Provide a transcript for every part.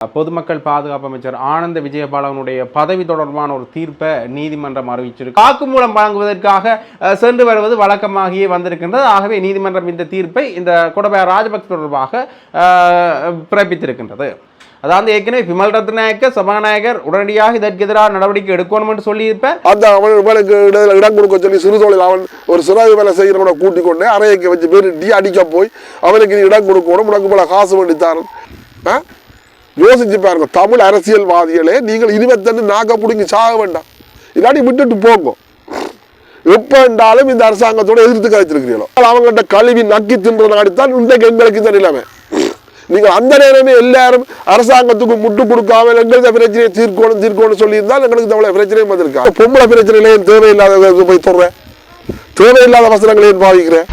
பொதுமக்கள் பாதுகாப்பு அமைச்சர் ஆனந்த விஜயபாலனுடைய பதவி தொடர்பான ஒரு தீர்ப்பை நீதிமன்றம் அறிவிச்சிருக்கு. வாக்குமூலம் வழங்குவதற்காக சென்று வருவது வழக்கமாகியே வந்திருக்கின்றது. ஆகவே நீதிமன்றம் இந்த தீர்ப்பை இந்த கோடபாய ராஜபக்ச தொடர்பாக பிறப்பித்திருக்கின்றது. அதாவது ஏற்கனவே விமல் ரத்நாயக்க சபாநாயகர் உடனடியாக இதற்கு எதிராக நடவடிக்கை எடுக்கணும் என்று சொல்லியிருப்பார். அந்த அவனுக்கு இடம் கொடுக்க சொல்லி சிறுதொழில் அவன் ஒரு சிறாய் வேலை செய்கிறவனை கூட்டிக் கொண்டு அறையக்க வச்சு பேர் அடிக்க போய் அவனுக்கு இடம் கொடுக்கணும், உனக்கு போல காசு வேண்டித்தாரன். யோசிச்சு பாருங்க, தமிழ் அரசியல்வாதிகளே, நீங்கள் 22 நாக்க பிடிங்கி சாக வேண்டாம், இல்லாட்டி விட்டுட்டு போங்க. எப்ப என்றாலும் இந்த அரசாங்கத்தோட எதிர்த்து கழிச்சிருக்கிறீங்களோ அவங்கள்ட்ட கழுவி நக்கி தின்றனாடித்தான் இன்றைக்கு எங்களுக்கு இந்த நிலைமை. நீங்கள் அந்த நேரமே எல்லாரும் அரசாங்கத்துக்கு முட்டு கொடுக்காம எங்களுக்கு பிரச்சனையை தீர்க்கணும் சொல்லியிருந்தால் எங்களுக்கு தமிழ் பிரச்சனையும் வந்திருக்கா. பொம்பளை பிரச்சனையிலேயும் தேவையில்லாத போய் சொல்றேன், தேவையில்லாத வசனங்களையும் பாவிக்கிறேன்.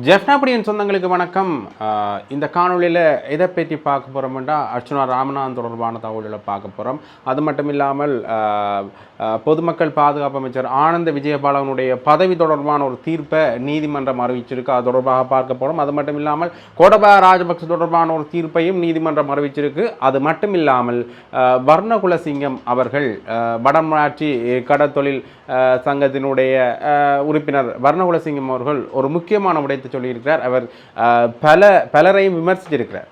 ஜெஃப்னாபடியின் சொந்தங்களுக்கு வணக்கம். இந்த காணொலியில் எதை பற்றி பார்க்க போகிறோம்னா அர்ச்சுனா ராமநாதன் தொடர்பான தகவல்களை பார்க்க போகிறோம். அது மட்டும் இல்லாமல் பொதுமக்கள் பாதுகாப்பு அமைச்சர் ஆனந்த விஜயபாலனுடைய பதவி தொடர்பான ஒரு தீர்ப்பை நீதிமன்றம் அறிவிச்சிருக்கு, அது தொடர்பாக பார்க்க போகிறோம். அது மட்டும் இல்லாமல் கோடபாய ராஜபக்ச தொடர்பான ஒரு தீர்ப்பையும் நீதிமன்றம் அறிவிச்சிருக்கு. அது மட்டும் இல்லாமல் வர்ணகுலசிங்கம் அவர்கள் வடமராட்சி கடற்தொழில் சங்கத்தினுடைய உறுப்பினர் வர்ணகுலசிங்கம் அவர்கள் ஒரு முக்கியமான விடயத்தை சொல்லியிருக்கிறார். அவர் பலரையும் விமர்சித்திருக்கிறார்.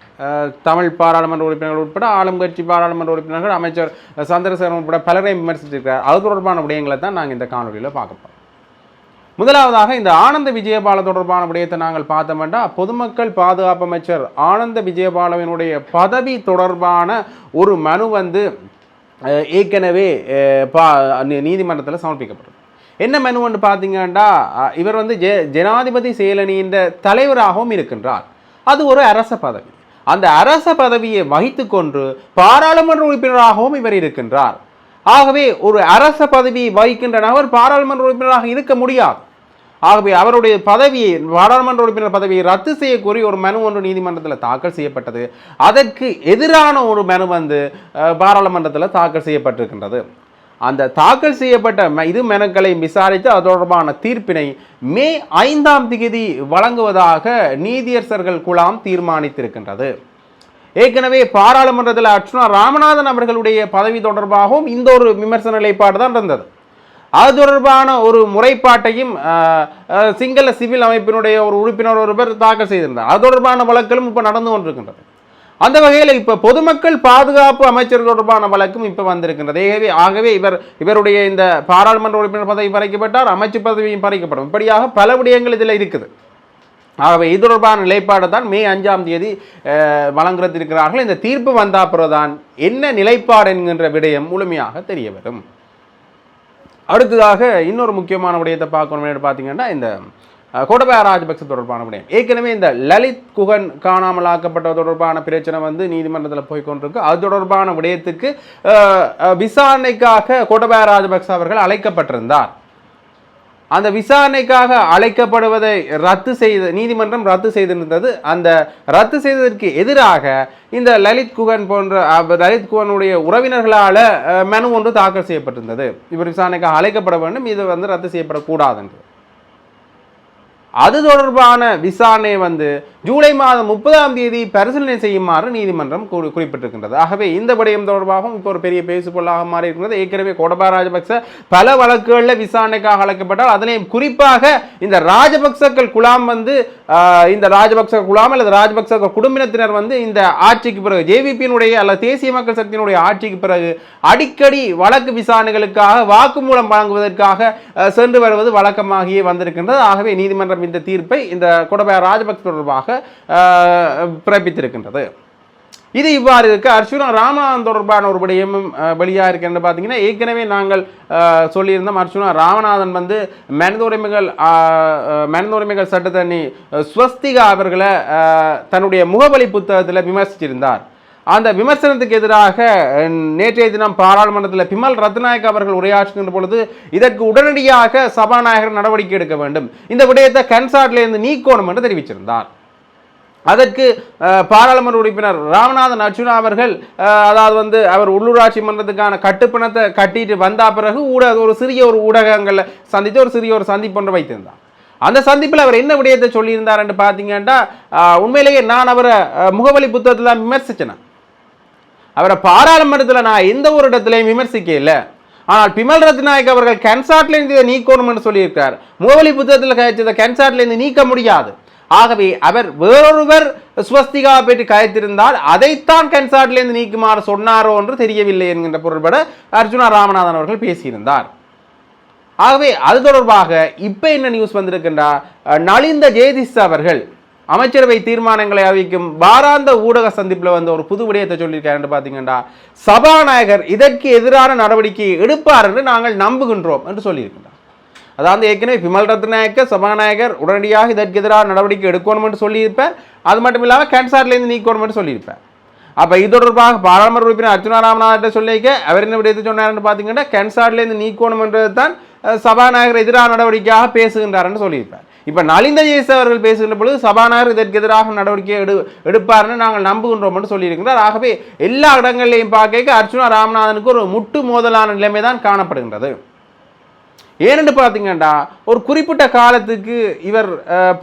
தமிழ் பாராளுமன்ற உறுப்பினர்கள் உட்பட ஆளும் கட்சி பாராளுமன்ற உறுப்பினர்கள், அமைச்சர் சந்திரசேகரன் உட்பட பலரையும் விமர்சித்திருக்கிறார். அது தொடர்பான விடயங்களை தான் நாங்கள் இந்த காணொலியில் பார்க்க போகிறோம். முதலாவதாக இந்த ஆனந்த விஜயபால தொடர்பான விடயத்தை நாங்கள் பார்த்தோம்னா, பொதுமக்கள் பாதுகாப்பு அமைச்சர் ஆனந்த விஜயபாலவினுடைய பதவி தொடர்பான ஒரு மனு ஏற்கனவே நீதிமன்றத்தில் சமர்ப்பிக்கப்பட்டது. என்ன மெனுன்னு பார்த்தீங்கன்னா, இவர் ஜனாதிபதி செயலணியின் தலைவராகவும் இருக்கின்றார். அது ஒரு அரச பதவி. அந்த அரச பதவியை வகித்து கொண்டு பாராளுமன்ற உறுப்பினராகவும் இவர் இருக்கின்றார். ஆகவே ஒரு அரச பதவியை வகிக்கின்ற நபர் பாராளுமன்ற உறுப்பினராக இருக்க முடியாது. ஆகவே அவருடைய பதவியை, பாராளுமன்ற உறுப்பினர் பதவியை ரத்து செய்யக்கோரி ஒரு மனு ஒன்று நீதிமன்றத்தில் தாக்கல் செய்யப்பட்டது. அதற்கு எதிரான ஒரு மனு பாராளுமன்றத்தில் தாக்கல் செய்யப்பட்டிருக்கின்றது. அந்த தாக்கல் செய்யப்பட்ட மனுக்களை விசாரித்து அது தொடர்பான தீர்ப்பினை மே 5ஆம் தேதி வழங்குவதாக நீதியரசர்கள் குழாம் தீர்மானித்திருக்கின்றது. ஏற்கனவே பாராளுமன்றத்தில் அர்ச்சுனா ராமநாதன் அவர்களுடைய பதவி தொடர்பாகவும் இந்த ஒரு விமர்சன நிலைப்பாடு தான் இருந்தது. அது தொடர்பான ஒரு முறைப்பாட்டையும் சிங்கள சிவில் அமைப்பினுடைய ஒரு உறுப்பினர் ஒருவர் தாக்கல் செய்திருந்தார். அது தொடர்பான வழக்குகளும் இப்போ நடந்து கொண்டிருக்கின்றது. அந்த வகையில் இப்போ பொதுமக்கள் பாதுகாப்பு அமைச்சர் தொடர்பான வழக்கும் இப்போ வந்திருக்கின்றது. ஆகவே இவருடைய இந்த பாராளுமன்ற உறுப்பினர் பதவி பறிக்கப்பட்டார், அமைச்சு பதவியும் பறிக்கப்படும். இப்படியாக பல விடயங்கள் இதில் இருக்குது. ஆகவே இது தொடர்பான நிலைப்பாடு தான் மே 5ஆம் தேதி வழங்குறதிருக்கிறார்கள். இந்த தீர்ப்பு வந்த பிறகுதான் என்ன நிலைப்பாடு என்கின்ற விடயம் முழுமையாக தெரிய வரும். அடுத்ததாக இன்னொரு முக்கியமான விடயத்தை பார்க்கணும் பார்த்தீங்கன்னா, இந்த கோடபாய ராஜபக்ச தொடர்பான விடயம். ஏற்கனவே இந்த லலித் குகன் காணாமல் ஆக்கப்பட்ட தொடர்பான பிரச்சனை நீதிமன்றத்தில் போய்கொண்டிருக்கு. அது தொடர்பான விடயத்துக்கு விசாரணைக்காக கோடபாய ராஜபக்ச அவர்கள் அழைக்கப்பட்டிருந்தார். அந்த விசாரணைக்காக அழைக்கப்படுவதை நீதிமன்றம் ரத்து செய்திருந்தது. அந்த ரத்து செய்ததற்கு எதிராக இந்த லலித் குகனுடைய உறவினர்களால் மனு ஒன்று தாக்கல் செய்யப்பட்டிருந்தது. இவர் விசாரணைக்காக அழைக்கப்பட வேண்டும், இது ரத்து செய்யப்படக்கூடாது என்று. அது தொடர்பான விசாரணை ஜூலை மாதம் 30ஆம் தேதி பரிசீலனை செய்யுமாறு நீதிமன்றம் குறிப்பிட்டிருக்கின்றது. ஆகவே இந்த விடயம் தொடர்பாகவும் இப்போ ஒரு பெரிய பேசுபொருளாக மாறி இருக்கிறது. ஏற்கனவே கோடபாய ராஜபக்ச பல வழக்குகளில் விசாரணைக்காக அழைக்கப்பட்டால், அதனையும் குறிப்பாக இந்த ராஜபக்சக்கள் குழாம் இந்த ராஜபக்ச குழாம் அல்லது ராஜபக்ச குடும்பத்தினர் இந்த ஆட்சிக்கு பிறகு ஜேவிபியினுடைய அல்லது தேசிய மக்கள் சக்தியினுடைய ஆட்சிக்கு பிறகு அடிக்கடி வழக்கு விசாரணைகளுக்காக வாக்குமூலம் வழங்குவதற்காக சென்று வருவது வழக்கமாகியே வந்திருக்கின்றது. ஆகவே நீதிமன்றம் இந்த தீர்ப்பை இந்த கோடபாய ராஜபக்ச தொடர்பாக பிறப்பித்திருக்கின்றது. இது இவ்வாறு இருக்க, அர்ச்சுனா ராமநாதன் தொடர்பான ஒரு விடயமும் வெளியா இருக்கு என்று பார்த்தீங்கன்னா, ஏற்கனவே நாங்கள் சொல்லியிருந்தோம். அர்ச்சுனா ராமநாதன் மனித உரிமைகள் சட்டத்தண்ணி ஸ்வஸ்திகா அவர்களை தன்னுடைய முகவலி புத்தகத்தில் விமர்சிச்சிருந்தார். அந்த விமர்சனத்துக்கு எதிராக நேற்றைய தினம் பாராளுமன்றத்தில் விமல் ரத்நாயக்க அவர்கள் உரையாற்றுகின்ற பொழுது இதற்கு உடனடியாக சபாநாயகர் நடவடிக்கை எடுக்க வேண்டும், இந்த விடயத்தை கன்சார்ட்லேருந்து நீக்கணும் என்று தெரிவிச்சிருந்தார். அதற்கு பாராளுமன்ற உறுப்பினர் ராமநாதன் அர்ச்சுனா அவர்கள் அதாவது அவர் உள்ளூராட்சி மன்றத்துக்கான கட்டுப்பணத்தை கட்டிட்டு வந்த பிறகு ஒரு சிறிய ஊடகங்களை சந்தித்து ஒரு சிறிய சந்திப்பு ஒன்று வைத்திருந்தார். அந்த சந்திப்பில் அவர் என்ன விடயத்தை சொல்லியிருந்தார் என்று பார்த்தீங்கன்னா, உண்மையிலேயே நான் அவரை முகவலி புத்தகத்தில் தான் விமர்சிச்சேன். அவரை பாராளுமன்றத்தில் நான் எந்த ஒரு இடத்துலையும் விமர்சிக்க இல்லை. ஆனால் பிமல் ரத்நாயக் அவர்கள் கன்சார்ட்லேருந்து இதை நீக்கணும் என்று சொல்லியிருக்கார். முகவலி புத்தகத்தில் கழிச்சதை கன்சார்ட்லேருந்து நீக்க முடியாது. ஆகவே அவர் வேறொருவர் ஸ்வஸ்திகாவை பற்றி கழித்திருந்தால் அதைத்தான் கன்சார்ட்லேருந்து நீக்குமாறு சொன்னாரோ என்று தெரியவில்லை என்கின்ற பொருள்பட அர்ஜுனா ராமநாதன் அவர்கள் பேசியிருந்தார். ஆகவே அது தொடர்பாக இப்போ என்ன நியூஸ் வந்திருக்கின்றா, நலிந்த ஜெயதிஸ் அவர்கள் அமைச்சரவை தீர்மானங்களை அறிவிக்கும் வாராந்த ஊடக சந்திப்பில் வந்து ஒரு புது விடயத்தை சொல்லியிருக்காரு. பார்த்தீங்கன்னா, சபாநாயகர் இதற்கு எதிரான நடவடிக்கையை எடுப்பார் என்று நாங்கள் நம்புகின்றோம் என்று சொல்லியிருக்கின்றார். அதாவது ஏற்கனவே பிமல் ரத்நாயக்க சபாநாயகர் உடனடியாக இதற்கு எதிரான நடவடிக்கை எடுக்கணும் என்று சொல்லியிருப்பார். அது மட்டும் இல்லாமல் கேன்சார்லேருந்து நீக்கணும் என்று சொல்லியிருப்பார். அப்போ இது தொடர்பாக பாராளுமன்ற உறுப்பினர் அர்ஜுனா ராமநாதன் சொல்லிக்க அவர் என்ன விடயத்தை சொன்னார்னு பார்த்தீங்கன்னா, கேன்சார்லேருந்து நீக்கணும் என்றது தான் சபாநாயகர் எதிரான நடவடிக்கையாக பேசுகின்றார் என்று சொல்லியிருப்பார். இப்போ நலிந்த ஜெயதிஸ் அவர்கள் பேசுகின்ற பொழுது சபாநாயகர் இதற்கு எதிராக நடவடிக்கை எடுப்பார்னு நாங்கள் நம்புகின்றோம் என்று சொல்லியிருக்கிறார். ஆகவே எல்லா இடங்களிலையும் பார்க்க அர்ஜுனா ராமநாதனுக்கு ஒரு முட்டு மோதலான நிலைமை தான் காணப்படுகின்றது. ஏனென்று பார்த்தீங்கன்னா, ஒரு குறிப்பிட்ட காலத்துக்கு இவர்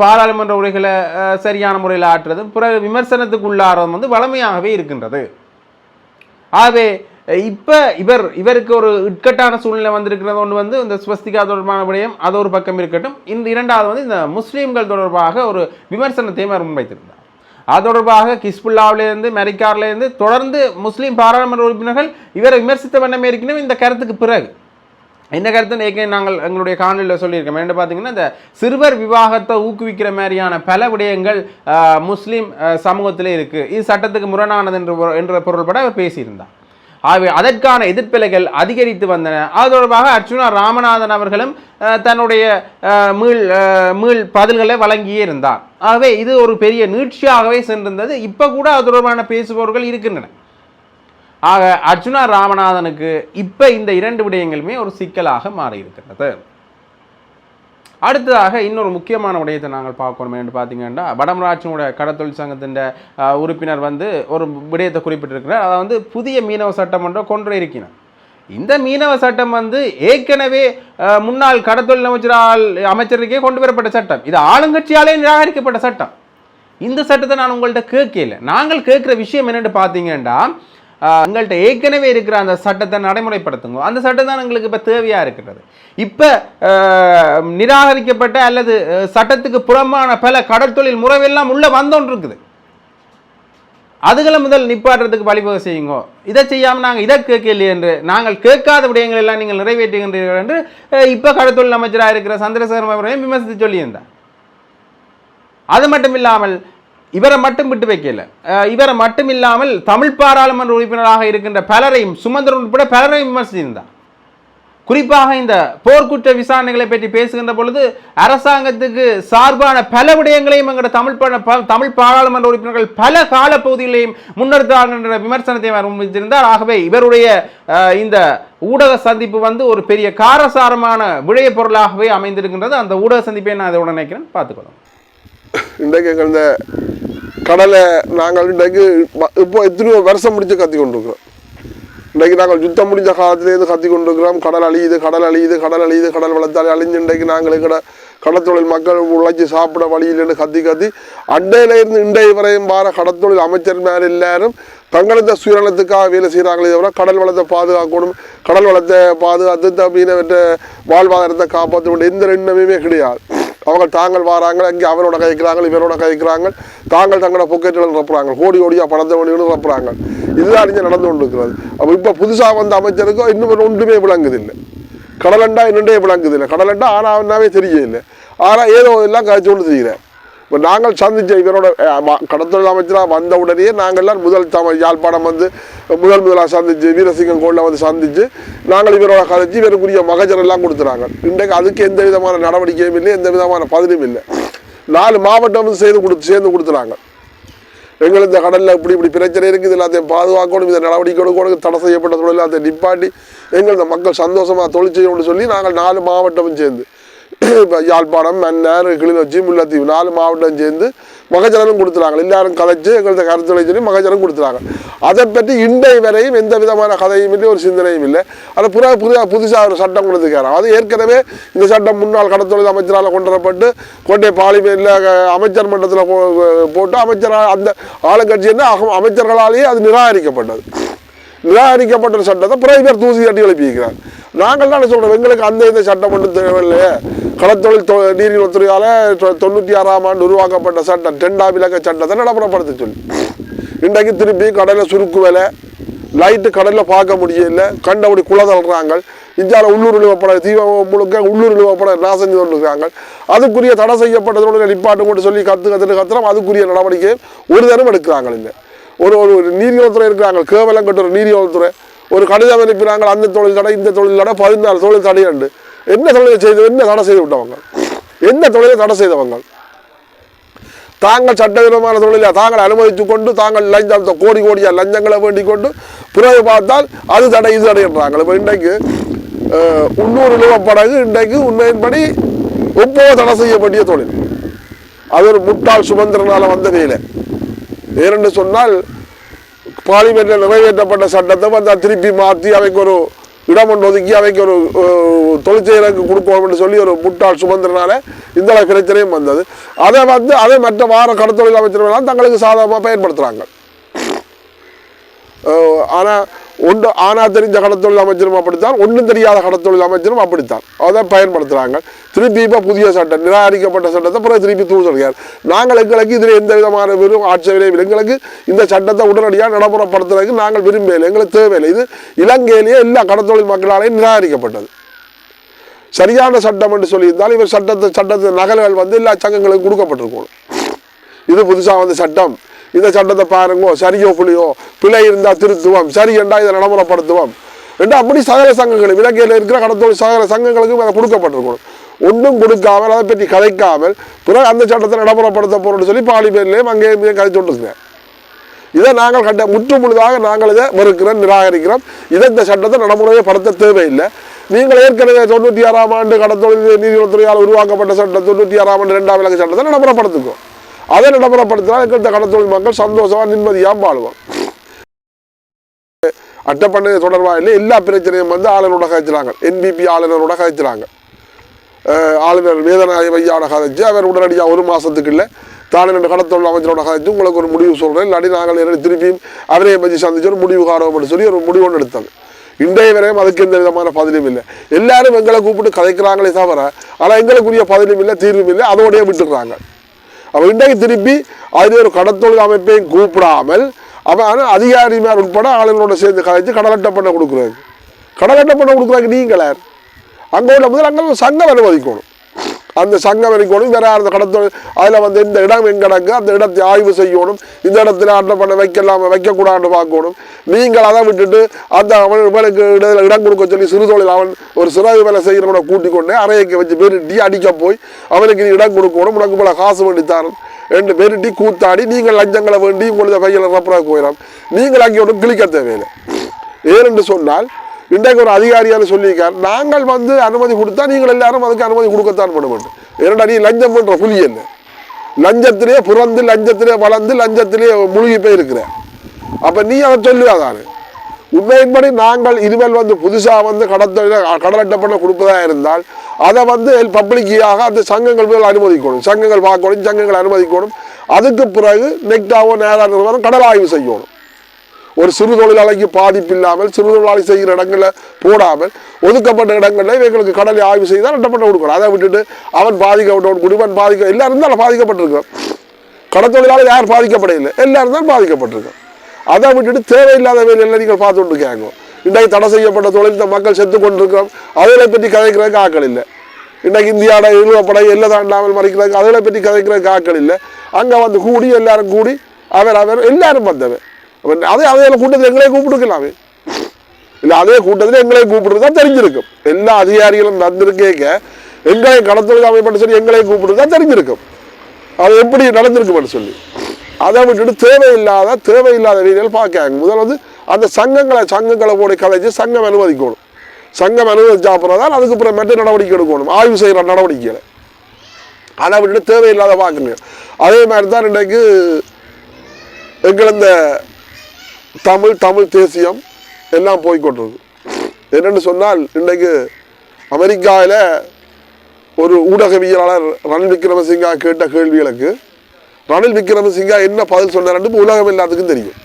பாராளுமன்ற உரைகளை சரியான முறையில் ஆற்றுறதும் பிறகு விமர்சனத்துக்கு உள்ளாரதும் வந்து வளமையாகவே இருக்கின்றது. ஆகவே இப்போ இவருக்கு ஒரு இக்கட்டான சூழ்நிலை வந்திருக்கிறது. ஒன்று வந்து இந்த ஸ்வஸ்திகா தொடர்பான விடயம், அது ஒரு பக்கம் இருக்கட்டும். இந்த இரண்டாவது வந்து இந்த முஸ்லீம்கள் தொடர்பாக ஒரு விமர்சனத்தையும் அவர் முன்வைத்திருந்தார். அது தொடர்பாக கிஸ்புல்லாவிலேருந்து மெரிக்கார்லேருந்து தொடர்ந்து முஸ்லீம் பாராளுமன்ற உறுப்பினர்கள் இவரை விமர்சித்த வண்ணமே இருக்கணும். இந்த கருத்துக்கு பிறகு என்ன கருத்து ஏற்கனவே நாங்கள் எங்களுடைய காணொலியில் சொல்லியிருக்கோம். என்ன பார்த்தீங்கன்னா, இந்த சிறுவர் விவாகத்தை ஊக்குவிக்கிற மாதிரியான பல விடயங்கள் முஸ்லீம் சமூகத்திலே இருக்குது. இது சட்டத்துக்கு முரணானது என்ற பொருள்பட அவர் பேசியிருந்தார். ஆகவே அதற்கான எதிர்ப்பிலைகள் அதிகரித்து வந்தன. அது தொடர்பாக அர்ஜுனா ராமநாதன் அவர்களும் தன்னுடைய மீள் பதில்களை வழங்கியே இருந்தார். ஆகவே இது ஒரு பெரிய நீட்சியாகவே சென்றிருந்தது. இப்போ கூட அது தொடர்பான பேசுபவர்கள் இருக்கின்றன. ஆக அர்ஜுனா ராமநாதனுக்கு இப்போ இந்த இரண்டு விடயங்களுமே ஒரு சிக்கலாக மாறியிருக்கிறது. அடுத்ததாக இன்னொரு முக்கியமான விடயத்தை நாங்கள் பார்க்கணும் என்று பார்த்தீங்கன்னா, வடமராட்சியினுடைய கடத்தொழில் சங்கத்தின் உறுப்பினர் வந்து ஒரு விடயத்தை குறிப்பிட்டிருக்கிறார். அதை வந்து புதிய மீனவ சட்டம் ஒன்றை கொண்டு இருக்கிறார். இந்த மீனவ சட்டம் வந்து ஏற்கனவே முன்னாள் கடத்தொழில் அமைச்சருக்கே கொண்டு வரப்பட்ட சட்டம். இது ஆளுங்கட்சியாலே நிராகரிக்கப்பட்ட சட்டம். இந்த சட்டத்தை நான் உங்கள்கிட்ட கேட்கல. நாங்கள் கேட்குற விஷயம் என்னென்னு பார்த்தீங்கன்னா, எங்கள்கிட்ட ஏற்கனவே இருக்கிற அந்த சட்டத்தை நடைமுறைப்படுத்துங்க. அந்த சட்டம் தான் எங்களுக்கு இப்போ தேவையாக இருக்கிறது. இப்போ நிராகரிக்கப்பட்ட அல்லது சட்டத்துக்கு புறம்பான பல கடற்தொழில் முறைவெல்லாம் உள்ள வந்தோன்று இருக்குது. அதுகளை முதல் நிப்பாட்டுறதுக்கு வழிவகை செய்யுங்க. இதை செய்யாமல் நாங்கள் இதை கேட்கலையே என்று, நாங்கள் கேட்காத விடயங்கள் எல்லாம் நீங்கள் நிறைவேற்றுகின்றீர்கள் என்று இப்போ கடற்தொழில் அமைச்சராக இருக்கிற சந்திரசேகரன் அவர்களையும் விமர்சித்து சொல்லியிருந்தார். அது மட்டும் இல்லாமல் இவரை மட்டும் விட்டு வைக்கல. இவரை மட்டும் இல்லாமல் தமிழ் பாராளுமன்ற உறுப்பினராக இருக்கின்ற பலரையும், சுமந்திரன் உட்பட பலரையும் விமர்சித்திருந்தார். குறிப்பாக இந்த போர்க்குற்ற விசாரணைகளை பற்றி பேசுகின்ற பொழுது அரசாங்கத்துக்கு சார்பான பல விடயங்களையும் எங்களோட தமிழ் பாராளுமன்ற உறுப்பினர்கள் பல காலப்பகுதிகளையும் முன்னெடுத்தார்கள் என்ற விமர்சனத்தை முன்வைத்திருந்தார். ஆகவே இவருடைய இந்த ஊடக சந்திப்பு வந்து ஒரு பெரிய காரசாரமான விடய பொருளாகவே அமைந்திருக்கின்றது. அந்த ஊடக சந்திப்பை நான் அதை நினைக்கிறேன், பார்த்துக்கொள்ளும். இன்றைக்கு எங்கள் இந்த கடலை நாங்கள் இன்றைக்கு இப்போ எத்தனையோ வருஷம் முடிச்சு கத்தி கொண்டிருக்கிறோம். இன்றைக்கு நாங்கள் யுத்தம் முடிஞ்ச காலத்திலேருந்து கத்தி கொண்டிருக்கிறோம். கடல் அழியுது, கடல் அழியுது, கடல் அழியுது, கடல் வளர்த்தாலே அழிஞ்சு இன்றைக்கு நாங்கள் கடத்தொழில் மக்கள் உழைச்சி சாப்பிட வழியில்லைன்னு கத்தி அண்டையிலிருந்து இன்றைய வரையும் வார கடத்தொழில் அமைச்சர் மேலே எல்லாரும் தங்களது சுயநலத்துக்காக வேலை செய்கிறாங்களே தவிர கடல் வளத்தை பாதுகாக்கணும், கடல் வளத்தை பாதுகாத்து மீனவற்ற வாழ்வாதாரத்தை காப்பாற்ற வேண்டிய எந்த எண்ணமே கிடையாது. அவங்க தாங்கள் வராங்க, அங்கே அவரோட கதைக்கிறாங்க, இவரோட கதைக்கிறாங்க, தாங்கள் தங்களோட பொக்கெட்டில் நிரப்புறாங்க, கோடி கோடியாக பணத்தை வேண்டியும் நிரப்புறாங்க. இதுதான் இங்கே நடந்து கொண்டு இருக்கிறது. அப்போ இப்போ புதுசாக வந்த அமைச்சருக்கும் இன்னும் ஒன்றுமே விளங்குதில்லை. கடலண்டா என்னண்டே விளங்குதில்லை. கடலண்டா ஆனாவே தெரியல. ஆனால் ஏதோ எல்லாம் கழிச்சு கொண்டு தெரிகிறேன். இப்போ நாங்கள் சந்தித்த இவரோட கடத்தொழில் அமைச்சராக வந்த உடனே நாங்கள்லாம் யாழ்ப்பாணம் வந்து முதலாக சந்திச்சு வீரசிங்கம் கோயிலில் வந்து சந்தித்து நாங்கள் இவரோட கதைச்சி இவருக்குரிய மகஜர் எல்லாம் கொடுத்துறாங்க. இன்றைக்கு அதுக்கு எந்த விதமான நடவடிக்கையும் இல்லை, எந்த விதமான பதிலும் இல்லை. 4 மாவட்டம் வந்து சேர்ந்து கொடுத்துறாங்க. எங்களுக்கு இந்த கடலில் இப்படி பிரச்சனை இருக்குது, எல்லாத்தையும் பாதுகாக்கணும், இதை நடவடிக்கை எடுக்கணும், தடை செய்யப்பட்ட தொழில் எல்லாத்தையும் நிப்பாட்டி எங்கள் இந்த மக்கள் சந்தோஷமாக தொழில் செய்யணும்னு சொல்லி நாங்கள் 4 மாவட்டமும் சேர்ந்து இப்போ யாழ்ப்பாணம், மன்னார், கிளிநொச்சி, முல்லைத்தீவு 4 மாவட்டம் சேர்ந்து மகஜனும் கொடுத்துறாங்க. எல்லாரும் கதைச்சு எங்களது கருத்துரை சொல்லி மகஜனும் கொடுத்துறாங்க. அதை பற்றி இன்றைய வரையும் எந்த விதமான கதையும் இல்லை, ஒரு சிந்தனையும் இல்லை. அது புதுசாக ஒரு சட்டம் கொடுத்துருக்காரு. அது ஏற்கனவே இந்த சட்டம் முன்னாள் கடத்தொழில் அமைச்சரால் கொண்டு வரப்பட்டு கோட்டை பார்லிமெண்ட்டில் அமைச்சர் மன்றத்தில் போட்டு அமைச்சரால் அந்த ஆளுங்கட்சி என்ன அமைச்சர்களாலேயே அது நிராகரிக்கப்பட்டது. நிராகரிக்கப்பட்ட ஒரு சட்டத்தை பிறகு தூசி தட்டி எழுப்பியிருக்கிறார். நாங்கள் தான் சொல்கிறோம், எங்களுக்கு அந்த இந்த சட்டம் மட்டும் தேவையில்லையே. கடத்தொழில் நீரியல் துறையால் 96ஆம் ஆண்டு உருவாக்கப்பட்ட சட்டம் 2ஆம் இலக்க சட்டத்தை நடைமுறைப்படுத்த சொல்லி இன்றைக்கு திருப்பி கடலில் சுருக்கு வேலை, லைட்டு கடலில் பார்க்க முடியல, கண்டபடி குளதல்றாங்க. இந்தியாவில் உள்ளூர் நிலவப்பட முழுக்க உள்ளூர் நிலவப்பட நாசம் செய்து கொண்டிருக்காங்க. அதுக்குரிய தடை செய்யப்பட்டதோட நிப்பாட்டு மட்டும் சொல்லி கத்துறோம். அதுக்குரிய நடவடிக்கை ஒரு தரம் எடுக்கிறாங்க. இல்லை ஒரு நீரியல் துறை இருக்கிறாங்க, கேவலம் கட்ட ஒரு நீரியல் துறை ஒரு கடிதம் அனுப்பினாங்க, அந்த தொழில் தடை இந்த தொழில் தடை 14 தொழில் தடையண்டு. என்ன தொழிலை செய்து என்ன தடை செய்து விட்டவங்க? எந்த தொழிலை தடை செய்தவங்க? தாங்கள் சட்டவிரோதமான தொழிலை தாங்கள் அனுமதித்துக் கொண்டு தாங்கள் லஞ்சம் கோடியா லஞ்சங்களை வேண்டிக் கொண்டு பிறகு பார்த்தால் அது தடை இது தடைன்றாங்க. இப்போ இன்றைக்கு உள்ளூர் நிலவப்படகு இன்றைக்கு உண்மையின்படி ஒப்போ தடை செய்யப்பட்டிய தொழில். அது ஒரு முட்டாள் சுமந்திரனால வந்த வேலை. ஏனென்று சொன்னால் பார்லிமெண்ட்டில் நிறைவேற்றப்பட்ட சட்டத்தை வந்து திருப்பி மாற்றி அவைக்கு ஒரு இடம் ஒன்று ஒதுக்கி அவைக்கு ஒரு தொழிற்செயலுக்கு கொடுப்போம்னு சொல்லி ஒரு முட்டாள் சுமந்திரனால இந்த பிரச்சனையும் வந்தது. அதை மற்ற வார கடத்தொழில் அமைச்சர்கள்லாம் தங்களுக்கு சாதகமாக பயன்படுத்துகிறாங்க. ஆனால் தெரிஞ்ச கடத்தொழில் அமைச்சரும் அப்படித்தான், ஒன்றும் தெரியாத கடத்தொழில் அமைச்சரும் அப்படித்தான் அதை பயன்படுத்துகிறாங்க. திருப்பி இப்போ புதிய சட்டம் நிராகரிக்கப்பட்ட சட்டத்தை பிறகு திருப்பி தூசுகிறார். நாங்கள் எங்களுக்கு இதில் எந்த விதமான வெறும் ஆட்சேபனையும் எங்களுக்கு இந்த சட்டத்தை உடனடியாக நடைமுறைப்படுத்துறதுக்கு நாங்கள் விரும்பவில்லை, எங்களுக்கு தேவையில்லை. இது இலங்கையிலேயே எல்லா கடத்தொழில் மக்களாலேயும் நிராகரிக்கப்பட்டது. சரியான சட்டம் என்று சொல்லியிருந்தால் இவர் சட்டத்தின் நகல்கள் வந்து எல்லா சங்கங்களுக்கும் கொடுக்கப்பட்டிருக்கணும். இது புதுசாக வந்து சட்டம், இந்த சட்டத்தை பாருங்கோ, சரியோ புள்ளியோ பிழை இருந்தால் திருத்துவோம், சரி என்றால் இதை நடைமுறைப்படுத்துவோம் என்று அப்படி சகல சங்கங்கள் இலங்கையில் இருக்கிற கடத்தொழில் சகல சங்கங்களுக்கும் அதை கொடுக்கப்பட்டிருக்கணும். ஒன்றும் கொடுக்காமல் அதை பற்றி கதைக்காமல் பிறகு அந்த சட்டத்தை நடைமுறைப்படுத்த போறோம்னு சொல்லி பார்லிமெண்ட்லேயும் அங்கேயும் கதைச்சு கொண்டிருக்கிறேன். இதை நாங்கள் முற்று முழுதாக நாங்கள் இதை மறுக்கிறோம், நிராகரிக்கிறோம். இந்த சட்டத்தை நடைமுறைப்படுத்த தேவையில்லை. நீங்கள் ஏற்கனவே 96ஆம் ஆண்டு கடத்தொழில் நீரியல் துறையால் உருவாக்கப்பட்ட சட்டம் 96ஆம் ஆண்டு 2ஆம் இலக்க சட்டத்தை நடைமுறைப்படுத்துக்கும். அதை நடைமுறைப்படுத்தினால் இந்த கடத்தொழில் மக்கள் சந்தோஷமாக நிம்மதியாக வாழுவோம். அட்டப்பண்ணை தொடர்பாக இல்லை, எல்லா பிரச்சனையும் வந்து ஆளுநரோட கதைச்சுறாங்க. NPP ஆளுநரோட கதைச்சுறாங்க. ஆளுநர் வேதநாயக ஐயாவோட கதைச்சு அவர் உடனடியாக 1 மாதத்துக்கு இல்லை தானே கடத்தொழில் அமைச்சரோட கதைச்சு உங்களுக்கு ஒரு முடிவு சொல்கிறேன், இல்லாட்டி நாங்கள் திருப்பியும் அவரையை பற்றி சந்திச்சு ஒரு முடிவு காணுவோம்னு சொல்லி ஒரு முடிவு ஒன்று எடுத்தாங்க. இன்றைய வரையும் அதுக்கு எந்த விதமான பதிலும் இல்லை. எல்லாரும் எங்களை கூப்பிட்டு கதைக்கிறாங்களே தவிர ஆனால் எங்களுக்குரிய பதிலும் இல்லை, தீர்வும் இல்லை, அதோடையே விட்டுடுறாங்க. அவன் இன்றைக்கு திருப்பி அதில் ஒரு கடத்தொழில் அமைப்பையும் கூப்பிடாமல் அவன் அதிகாரிமார் உட்பட ஆளுநரோட சேர்ந்து கதைச்சு கடலட்டை பண்ண கொடுக்குறாங்க. கடலட்டை பண்ண கொடுக்குறாங்க நீங்களார் அங்கே உள்ள முதல் அங்கே சங்கம் அனுமதிக்கணும். அந்த சங்கம் அனுமதிக்கணும். வேற அந்த கடத்தொழில் அதில் வந்து இந்த இடம் எங்கடங்கு அந்த இடத்தை ஆய்வு செய்யணும். இந்த இடத்துல அட்டை பண்ண வைக்கக்கூடாதுன்னு பார்க்கணும். நீங்கள் அதை விட்டுட்டு அந்த அவனுக்கு இடம் கொடுக்க சொல்லி சிறுதொழில் அவன் ஒரு சிறகு வேலை செய்கிறவனை கூட்டிக் கொண்டு அறையைக்கு வச்சு பெருட்டி அடிக்க போய் அவனுக்கு இடம் கொடுக்கணும், உனக்கு போல காசு வேண்டித்தாரன் ரெண்டு பெருட்டி கூத்தாடி நீங்கள் லஞ்சங்களை வேண்டி உங்களது பையில ரப்பராக போயிடும். நீங்கள் அங்கே ஒன்றும் கிளிக்க தேவையில்லை. ஏனென்று சொன்னால் இன்றைக்கு ஒரு அதிகாரியால் சொல்லியிருக்கார், நாங்கள் வந்து அனுமதி கொடுத்தா நீங்கள் எல்லாரும் அதுக்கு அனுமதி கொடுக்கத்தான் பண்ண மாட்டோம். ஏன்னா நீ லஞ்சம் பண்ணுற புலி என்ன? லஞ்சத்திலே பிறந்து லஞ்சத்திலே வளர்ந்து லஞ்சத்திலே மூழ்கி போயிருக்கிற. அப்போ நீ அதை சொல்லுவாதானே? உண்மையின்படி நாங்கள் இனிமேல் வந்து புதுசாக வந்து கடலட்டை பண்ண கொடுப்பதாக இருந்தால் அதை வந்து பப்ளிக்காக அந்த சங்கங்கள் மேல் அனுமதிக்கணும், சங்கங்கள் பார்க்கணும், சங்கங்கள் அனுமதிக்கணும். அதுக்கு பிறகு நெக்டாவோ நேராக நிறுவனம் கடல் ஆய்வு செய்யணும். ஒரு சிறு தொழிலாளிக்கு பாதிப்பு இல்லாமல் சிறு தொழிலாளி செய்கிற இடங்களில் போடாமல் ஒதுக்கப்பட்ட இடங்களில் இவங்களுக்கு கடலை ஆய்வு செய்து தான் நட்டப்பட்ட கொடுக்கணும். அதை விட்டுட்டு அவன் பாதிக்கப்பட்டவன் குடிவன் எல்லாரும் தான் பாதிக்கப்பட்டிருக்கோம். கடத்தொழிலாளி யார் பாதிக்கப்படையில்லை, எல்லாரும் தான் பட்டிருக்கோம். அதை விட்டுட்டு தேவையில்லாத வேலையில் நீங்கள் பார்த்துட்டு இருக்காங்க. இன்றைக்கு தடை செய்யப்பட்ட தொழில் மக்கள் செத்து கொண்டிருக்கிறோம், அதில் பற்றி கதைக்கிறதுக்கு ஆக்கள் இல்லை. இன்றைக்கு இந்தியாவோட இழுவப்படை எல்லாம் தாண்டாமல் மறைக்கிறதுக்கு அதில் பற்றி கதைக்கிறதுக்கு ஆக்கள் இல்லை. அங்கே வந்து கூடி எல்லாரும் கூடி அவர் எல்லாரும் வந்தவன் அதே கூட்டத்தில் எங்களே கூப்பிட்டுக்கலாமே இல்லை, அதே கூட்டத்தில் எங்களே கூப்பிடுறதா தெரிஞ்சிருக்கும். எல்லா அதிகாரிகளும் வந்திருக்கேங்க எங்களை கடத்தொழில் அமைப்பட்டு சொல்லி எங்களே கூப்பிடுறதா தெரிஞ்சிருக்கும். அது எப்படி நடந்திருக்கும்னு சொல்லி அதை விட்டுட்டு தேவையில்லாத வீடியோவில் பார்க்காங்க. முதல் வந்து அந்த சங்கங்களை போட கலைச்சு சங்கம் அனுமதிக்கணும். சங்கம் அனுமதிச்சா அப்புறம் தான் அதுக்கு அப்புறம் மெட்ட நடவடிக்கை எடுக்கணும், ஆய்வு செய்கிற நடவடிக்கைகளை. அதை விட்டுட்டு தேவையில்லாத பார்க்கணும். அதே மாதிரி தான் இன்றைக்கு எங்கள் இந்த தமிழ் தேசியம் எல்லாம் போய்கொண்டிருக்கு. என்னென்னு சொன்னால் இன்றைக்கு அமெரிக்காவில் ஒரு ஊடகவியலாளர் ரணில் விக்ரமசிங்கா கேட்ட கேள்விகளுக்கு ரணில் விக்ரமசிங்கா என்ன பதில் சொன்னார்ன்னு உலகம் எல்லாத்துக்கும் தெரியும்.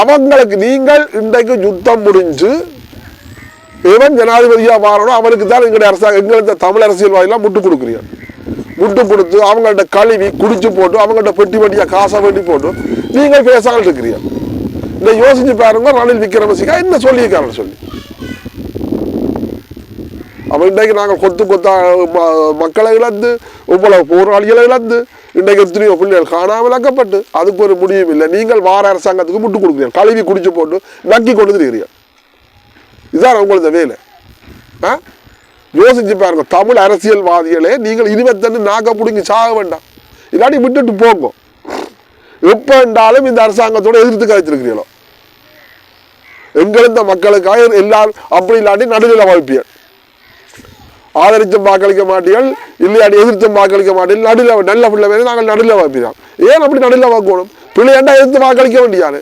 அவங்களுக்கு நீங்கள் இன்றைக்கு யுத்தம் முடிஞ்சு எவன் ஜனாதிபதியாக மாறணும் அவனுக்கு தான் எங்களுடைய அரசாங்கம் எங்களுக்கு தமிழ் அரசியல்வாதிலாம் முட்டு கொடுக்குறீங்க. முட்டு கொடுத்து அவங்கள்ட்ட கழுவி குடிச்சு போட்டு அவங்கள்ட்ட பெட்டி பெட்டியாக காசை வேண்டி போட்டு நீங்கள் பேசாமல் இருக்கிறீங்க. இந்த யோசிச்சு பாருங்க ரணில் விக்ரமசிங்கா என்ன சொல்லியிருக்காருன்னு சொல்லி. அவன் இன்றைக்கு நாங்கள் கொத்தா மக்களை இழந்து இவ்வளவு போராளிகளை இழந்து இன்றைக்கு எத்தனையோ பிள்ளைகள் காணாமலாக்கப்பட்டு அதுக்கு ஒரு முடியும் இல்லை. நீங்கள் வார அரசாங்கத்துக்கு முட்டு கொடுக்குறீங்க, கழுவி குடிச்சு போட்டு நக்கி கொண்டு இருக்கிறீங்க. இதுதான் உங்களது வேலை. யோசிச்சு பாருங்க, தமிழ் அரசியல்வாதிகளே நீங்கள் 21 நாக்க பிடிங்கி சாக வேண்டாம், இல்லாட்டி விட்டுட்டு போங்க. எப்ப என்றாலும் இந்த அரசாங்கத்தோட எதிர்த்து கதைச்சிருக்கிறீங்களோ எங்களுக்கு மக்களுக்காக எல்லாரும் அப்படி இல்லாட்டி நடுநிலை வாய்ப்பியல் ஆதரிச்சும் வாக்களிக்க மாட்டீர்கள், இல்லையாட்டி எதிர்த்தும் வாக்களிக்க மாட்டீர்கள். நடுநிலை நல்ல பிள்ளை வேணும், நாங்கள் நடுநிலை வாய்ப்பிதான். ஏன் அப்படி நடுநிலை வாக்கணும்? பிள்ளையாண்டா எதிர்த்து வாக்களிக்க வேண்டியாரு.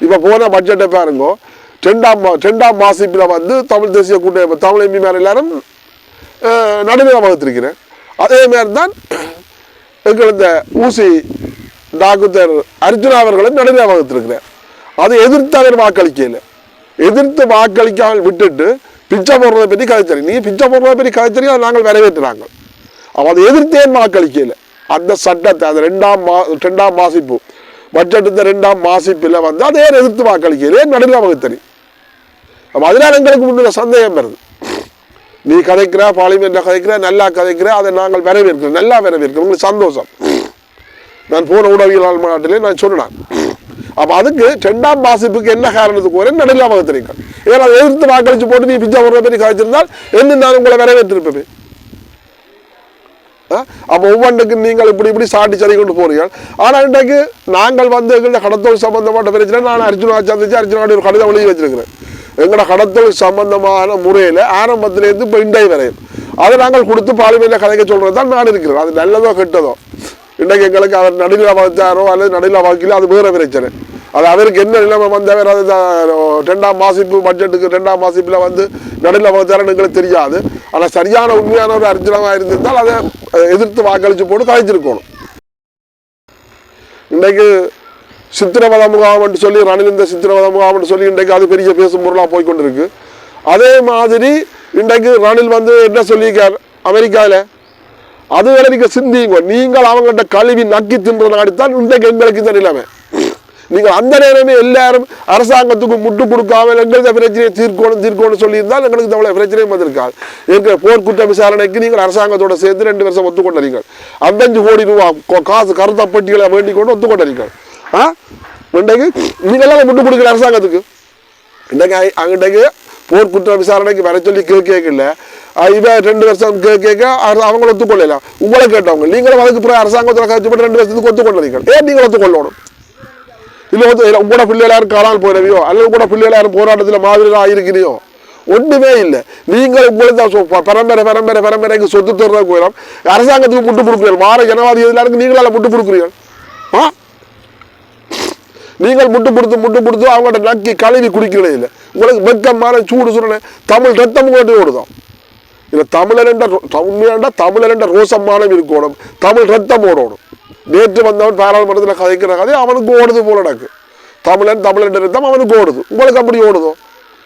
இப்போ போன பட்ஜெட்டை பாருங்க, ரெண்டாம் மாசிப்பில் வந்து தமிழ் தேசிய கூட்டமைப்பு தமிழ் எம்பிமார் எல்லாரும் நடுநிலை வகுத்திருக்கிறேன். அதே மாதிரி தான் எங்கள் இந்த ஊசி டாக்டர் அர்ஜுனா அவர்களும் நடுநிலை வகுத்திருக்கிறேன். அதை எதிர்த்து அவர் வாக்களிக்கல, எதிர்த்து வாக்களிக்காமல் விட்டுட்டு பிச்சை போடுறதை பற்றி கதைச்சரி. நீ பிச்சை போடுறதை பற்றி கதைச்சரி அதை நாங்கள் வரவேற்றுறாங்க. அவன் அதை எதிர்த்தேன் வாக்களிக்கல. அந்த சட்டத்தை அந்த ரெண்டாம் மாசிப்பு பட்ஜெட்டு 2ஆம் மாசிப்பில் வந்து அதே எதிர்த்து வாக்களிக்கல, நடுநிலை வகுத்தறி. அப்போ அதனால் எங்களுக்கு முன்னுள்ள சந்தேகம் வருது. நீ கதைக்கிற பார்லிமெண்ட்ல கதைக்கிற நல்லா கதைக்கிற, அதை நாங்கள் வரவேற்கிறோம், நல்லா வரவேற்கிறோம், உங்களுக்கு சந்தோஷம். நான் போன உணவியல் மாநாட்டிலே நான் சொன்னேன். அப்போ அதுக்கு 2ஆம் மாசிப்புக்கு என்ன காரணத்துக்கு ஒரு நடுநிலை வகுத்தறிங்கள். ஏன்னா அதை எதிர்த்து வாக்களிச்சு போட்டு நீ பிச்சை ஒரு பேர் கதைச்சிருந்தால் என்ன நான் உங்களை வரவேற்றிருப்பேன். அப்போ ஒவ்வொன்றுக்கு நீங்கள் இப்படி சாட்டி சரி கொண்டு போறீர்கள். ஆனால் இன்றைக்கு நாங்கள் வந்து எங்களோட கடத்தொழில் சம்பந்தப்பட்ட பிரச்சனை நான் அர்ஜுனா சந்திச்சு அர்ஜுனாடி ஒரு கடிதம் எழுதி வச்சிருக்கிறேன். எங்களோட கடத்தொழில் சம்பந்தமான முறையில் ஆரம்பத்திலேருந்து இப்போ இன்றைய வரையும் அதை நாங்கள் கொடுத்து பார்லிமெண்ட்ல கதைக்க சொல்றது தான் நான் இருக்கிறேன். அது நல்லதோ கெட்டதோ இன்றைக்கு எங்களுக்கு அவர் நடுநிலை வகுத்தாரோ அல்லது நடுநிலை வகுக்கல அது வேற பிரச்சனை. அது அவருக்கு என்ன நிலைமை வந்தவர் அது 2ஆம் மாசிப்பு பட்ஜெட்டுக்கு 2ஆம் மாசிப்பில் வந்து நடுநிலை வகுத்தாருன்னு எங்களுக்கு தெரியாது. ஆனால் சரியான உண்மையான ஒரு அர்ஜுனமாக இருந்திருந்தால் அதை எதிர்த்து வாக்களிச்சு போட்டு கழிச்சிருக்கணும். இன்றைக்கு சித்திரவத முகாம் சொல்லி ரணில் இந்த சித்திரவத முகாம் சொல்லி இன்றைக்கு அது பெரிய பேசும் பொருளாக போய்கொண்டிருக்கு. அதே மாதிரி இன்றைக்கு ரணில் வந்து என்ன சொல்லியிருக்கார் அமெரிக்காவில், அதுவரை நீங்க சிந்திங்க. நீங்கள் அவங்கள்ட்ட கழுவி நக்கி தின்றனாடித்தான் இன்றைக்கு எங்களுக்கு இந்த நிலைமை. நீங்கள் அந்த நேரமே எல்லாரும் அரசாங்கத்துக்கு முட்டு கொடுக்காமல் எங்களுக்கு பிரச்சனையை தீர்க்கணும் சொல்லியிருந்தால் எங்களுக்கு இந்த பிரச்சனையும் வந்திருக்காது. எங்கள் போர்க்குற்ற விசாரணைக்கு நீங்கள் அரசாங்கத்தோட சேர்ந்து 2 வருஷம் ஒத்துக்கொண்டீர்கள். 5 கோடி ரூபாய் காசு கருத்த பட்டியலை வேண்டிக் கொண்டு ஒத்துக்கொண்டீர்கள். இன்றைக்கு நீங்களாம் முட்டு கொடுக்கல அரசாங்கத்துக்கு. இன்றைக்கு போர்க்குற்ற விசாரணைக்கு வர சொல்லி கேட்கல, இவன் 2 வருஷம் கேட்க அவங்க ஒத்துக்கொள்ளலாம். உங்களை கேட்டவங்க நீங்களும் அதுக்கு பிறகு அரசாங்கத்தில் கழிச்சுப்பட்டு 2 வருஷத்துக்கு ஒத்துக்கொண்டீர்கள். ஏன் நீங்கள் ஒத்துக்கொள்ளணும்? இல்லை உங்களோட பிள்ளை எல்லாரும் காணாமல் போயிடவியோ அல்லது கூட பிள்ளை எல்லாரும் போராட்டத்தில் மாதிரி ஆகிருக்கிறியோ? ஒன்றுமே இல்லை. நீங்கள் உங்களுக்கு பரம்பரைக்கு சொத்து தர்ற கோயிலும் அரசாங்கத்துக்கு முட்டு கொடுக்குறீர்கள். வார ஜனவாதி எல்லாருக்கும் நீங்களால முட்டு கொடுக்குறீர்கள். நீங்கள் முட்டு கொடுத்து அவங்கள்ட்ட நக்கி கழுவி குடிக்கிறதே இல்லை. உங்களுக்கு வெக்கமான சூடு சுரணை தமிழ் ரத்தம் கொண்டு ஓடுதோம். இல்லை தமிழர் ரோசமானம் இருக்கணும், தமிழ் ரத்தம் ஓடணும். நேற்று வந்தவன் பாராளுமன்றத்தில் கதைக்கிற கதை அவனுக்கு ஓடுது போல எனக்கு. தமிழன் ரத்தம் அவனுக்கு ஓடுது, உங்களுக்கு அப்படி ஓடுதோ?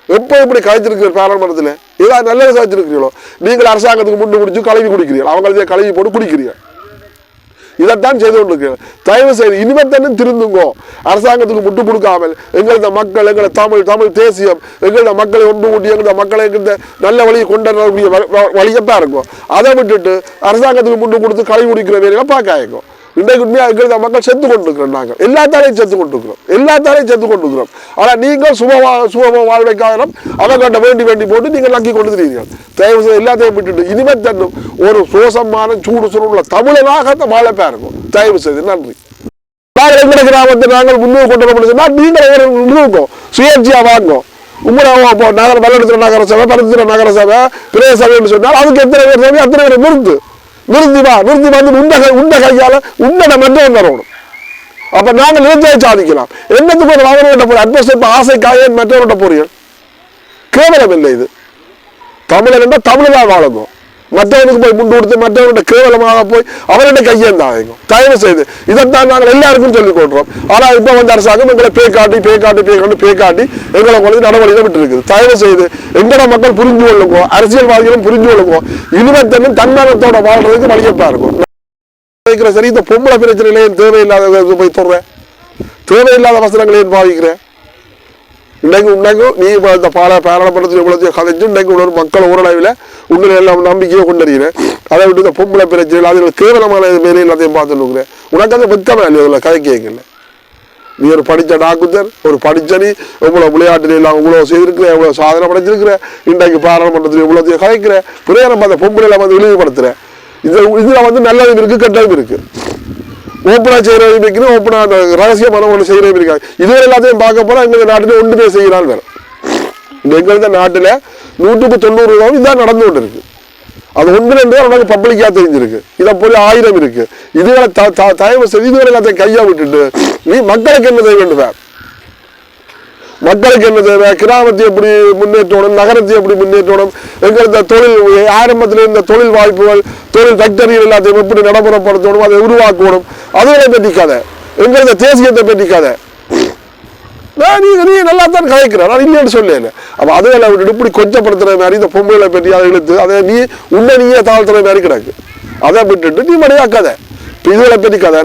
எப்போ இப்படி கதைச்சிருக்கிற பாராளுமன்றத்தில் ஏதாவது நல்லது கதைச்சிருக்கிறீங்களோ? நீங்கள் அரசாங்கத்துக்கு முட்டு குடிச்சு கழுவி குடிக்கிறீர்கள், அவங்களே கழுவி போட்டு குடிக்கிறீர்கள். இதைத்தான் செய்து கொண்டிருக்கிறேன். தயவு செய்து இனிமேத்தனும் திருந்துங்கோ. அரசாங்கத்துக்கு முட்டு கொடுக்காமல் எங்களது மக்கள் எங்களை தமிழ் தேசியம் எங்களோட மக்களை ஒன்று கூட்டி எங்களோட மக்களை நல்ல வழியை கொண்டு வரக்கூடிய வழியப்பா இருக்கும். அதை விட்டுட்டு அரசாங்கத்துக்கு முட்டு கொடுத்து கழுவி குடிக்கிற வேலையெல்லாம் பார்க்காயிருக்கும். இன்றைக்கு உண்மையாக எங்களது மக்கள் செத்து கொண்டிருக்கிறோம். நாங்கள் எல்லாத்தாரையும் செத்து கொண்டிருக்கிறோம். ஆனால் நீங்கள் சுப வாழ்வைக்காக அவங்கள்ட்ட வேண்டி போட்டு நீங்கள் நக்கி கொண்டுக்கிறீர்கள். தயவு செய்து எல்லாத்தையும் விட்டுட்டு இனிமேல் தன்னும் ஒரு சோசமான சூடு சுருள்ள தமிழனாக வாழப்பா இருக்கும். தயவு செய்து நன்றி. கிராமத்தை நாங்கள் முன்னூறு கொண்டு வர நீங்கள் முன்னுக்கும் சுயேட்சையா வாங்கும். உங்களை வல்லெடுத்துற நகரசபை பருத்துற நகரசபை பிரதேச சபைன்னு சொன்னால் அதுக்கு எத்தனை பேர் சபை அத்தனை பேர் நிறுத்து. நிறுத்தி வந்து உண்ட கையால உன்னட மென்றம் வரணும். அப்ப நாங்கள் நிறுத்தியை சாதிக்கலாம். என்னத்துக்கு ஒரு அவரோட போய் அட்வர்ஸ் ஆசைக்காக மற்றவரோட பொறியல் கேவலம் இல்லை. இது தமிழர் என்றால் தமிழதான் வாழணும். மற்றவனுக்கு போய் முண்டு கொடுத்து மற்றவர்கிட்ட கேவலமாக போய் அவர்கிட்ட கையேந்தாங்க. தயவு செய்து இதைத்தான் நாங்கள் எல்லாருக்கும் சொல்லிக் கொள்றோம். ஆனால் இப்போ வந்து அரசாங்கம் எங்களை பே காட்டி எங்களை கொண்டு நடவடிக்கை விட்டு இருக்குது. தயவு செய்து எங்கட மக்கள் புரிஞ்சு கொள்ளுங்க, அரசியல்வாதிகளும் புரிஞ்சு கொள்ளுங்க. இனிமேத்தனும் தன்மானத்தோட வாழ்றதுக்கு வழியப்பா இருக்கும். சரி, இந்த பொம்பளை பிரச்சனையிலேயும் தேவையில்லாத போய் சொல்றேன், தேவையில்லாத வசனங்களையும் பாவிக்கிறேன். இன்னைக்கும் நீ இந்த பாராளுமன்றத்தில் இவ்வளவு கதைச்சு இன்னைக்கு ஒரு மக்கள் ஓரளவில் உங்களை எல்லாம் நம்பிக்கையை கொண்டறிகிறேன். அதை விட்டு இந்த பொம்பளை பிரச்சனை அதில் கேவலமான மேலே எல்லாத்தையும் பார்த்துட்டு இருக்கிறேன். உனக்கு அந்த வெக்கமே இல்லை, இதில் கதை கேட்கல. நீ ஒரு படித்த டாக்குத்தர், ஒரு படித்த நீ இவ்வளோ விளையாட்டுல எல்லாம் இவ்வளோ செய்திருக்கிற, எவ்வளோ சாதனை படைச்சிருக்கிற, இன்றைக்கு பாராளுமன்றத்தில் இவ்வளோத்தையும் கதைக்கிற, பிறகு அந்த பொம்பளையில வந்து இழிவுபடுத்துற. இதுல வந்து நல்லதும் இருக்கு, கெட்டதும் இருக்கு. ஓப்பனா செய்யறதும் இருக்குது, ஓப்பனா ரகசியமான ஒன்று செய்யறதும் இருக்காது. இதுவரை எல்லாத்தையும் பார்க்க போனா எங்க நாட்டில் ஒன்றுமே செய்யறாள் வேற. எங்க நாட்டில் 190 இதான் நடந்து கொண்டு இருக்கு. அது ஒன்று ரெண்டு உனக்கு பப்ளிக்கா தெரிஞ்சிருக்கு. இதை போல 1000 இருக்கு. இதுவரை தயவு செய்து இதுவரை எல்லாத்தையும் கையா விட்டுட்டு நீ மக்களுக்கு என்ன செய்ய வேண்டும்? மக்களுக்கு என்ன தேவை? கிராமத்தை எப்படி முன்னேற்றணும், நகரத்தை எப்படி முன்னேற்றணும், எங்க தொழில் ஆரம்பத்தில் இருந்த தொழில் வாய்ப்புகள், தொழில் ஃபேக்டரிகள் எல்லாத்தையும் எப்படி நடைமுறைப்படுத்தணும், அதை உருவாக்கணும். அதுகளை பற்றி கதை. எங்களது தேசியத்தை பற்றி கதை. நீ நல்லா தான் கதைக்கிறேன், நான் இல்லைன்னு சொல்லல. அப்போ அதுகளை விட்டுட்டு இப்படி கொச்சப்படுத்துற மாதிரி இந்த பொம்பளை பற்றி அதை இழுத்து அதை நீயே தாழ்த்துற மாதிரி கிடக்கு. அதை விட்டுட்டு நீ மணியா கதை, இதுகளை பற்றி கதை.